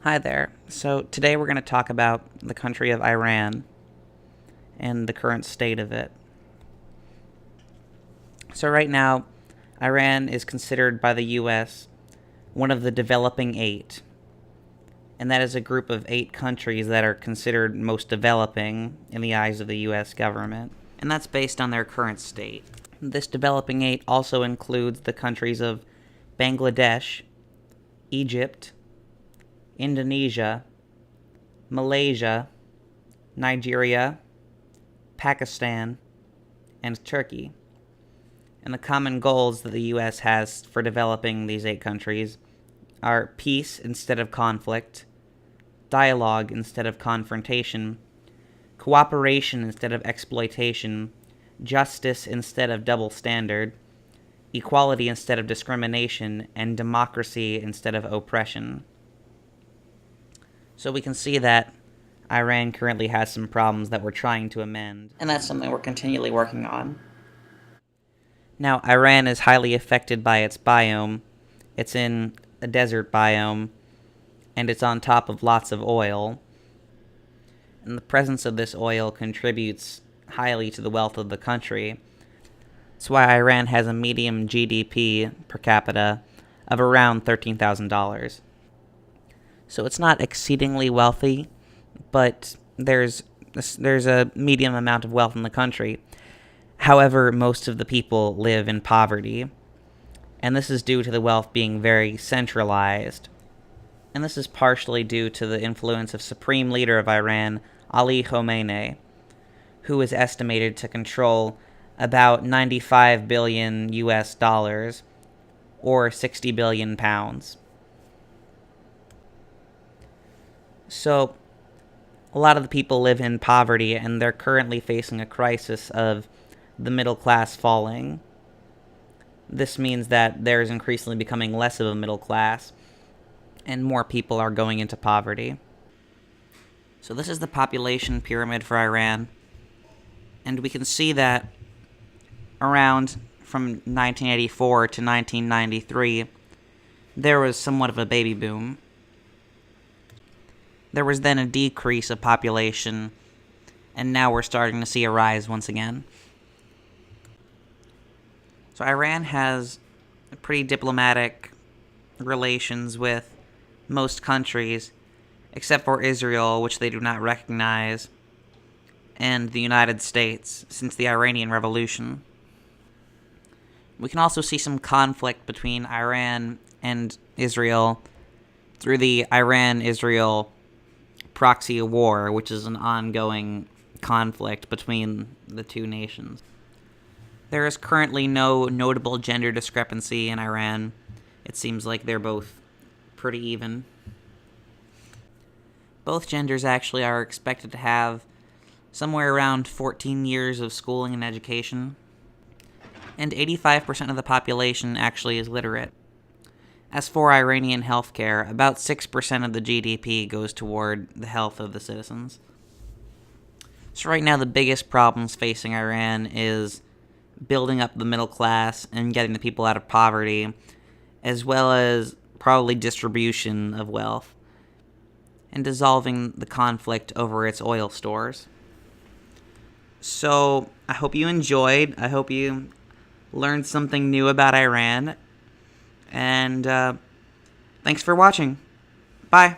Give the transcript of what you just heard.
Hi there. So today we're going to talk about the country of Iran and the current state of it. So right now, Iran is considered by the US one of the developing eight. And that is a group of 8 countries that are considered most developing in the eyes of the US government. And that's based on their current state. This developing eight also includes the countries of Bangladesh, Egypt, Indonesia, Malaysia, Nigeria, Pakistan, and Turkey. And the common goals that the U.S. has for developing these 8 countries are peace instead of conflict, dialogue instead of confrontation, cooperation instead of exploitation, justice instead of double standard, equality instead of discrimination, and democracy instead of oppression. So we can see that Iran currently has some problems that we're trying to amend, and that's something we're continually working on. Now, Iran is highly affected by its biome. It's in a desert biome, and it's on top of lots of oil. And the presence of this oil contributes highly to the wealth of the country. That's why Iran has a median GDP per capita of around $13,000. So it's not exceedingly wealthy, but there's a medium amount of wealth in the country. However, most of the people live in poverty, and this is due to the wealth being very centralized. And this is partially due to the influence of Supreme Leader of Iran, Ali Khamenei, who is estimated to control about 95 billion US dollars, or 60 billion pounds. So, a lot of the people live in poverty, and they're currently facing a crisis of the middle class falling. This means that there is increasingly becoming less of a middle class, and more people are going into poverty. So this is the population pyramid for Iran, and we can see that around from 1984 to 1993, there was somewhat of a baby boom. There was then a decrease of population, and now we're starting to see a rise once again. So Iran has pretty diplomatic relations with most countries, except for Israel, which they do not recognize, and the United States since the Iranian Revolution. We can also see some conflict between Iran and Israel through the Iran-Israel proxy war, which is an ongoing conflict between the two nations. There is currently no notable gender discrepancy in Iran. It seems like they're both pretty even. Both genders actually are expected to have somewhere around 14 years of schooling and education, and 85% of the population actually is literate. As for Iranian healthcare, about 6% of the GDP goes toward the health of the citizens. So right now the biggest problems facing Iran is building up the middle class and getting the people out of poverty, as well as probably distribution of wealth, and dissolving the conflict over its oil stores. So I hope you enjoyed. I hope you learned something new about Iran. And thanks for watching. Bye.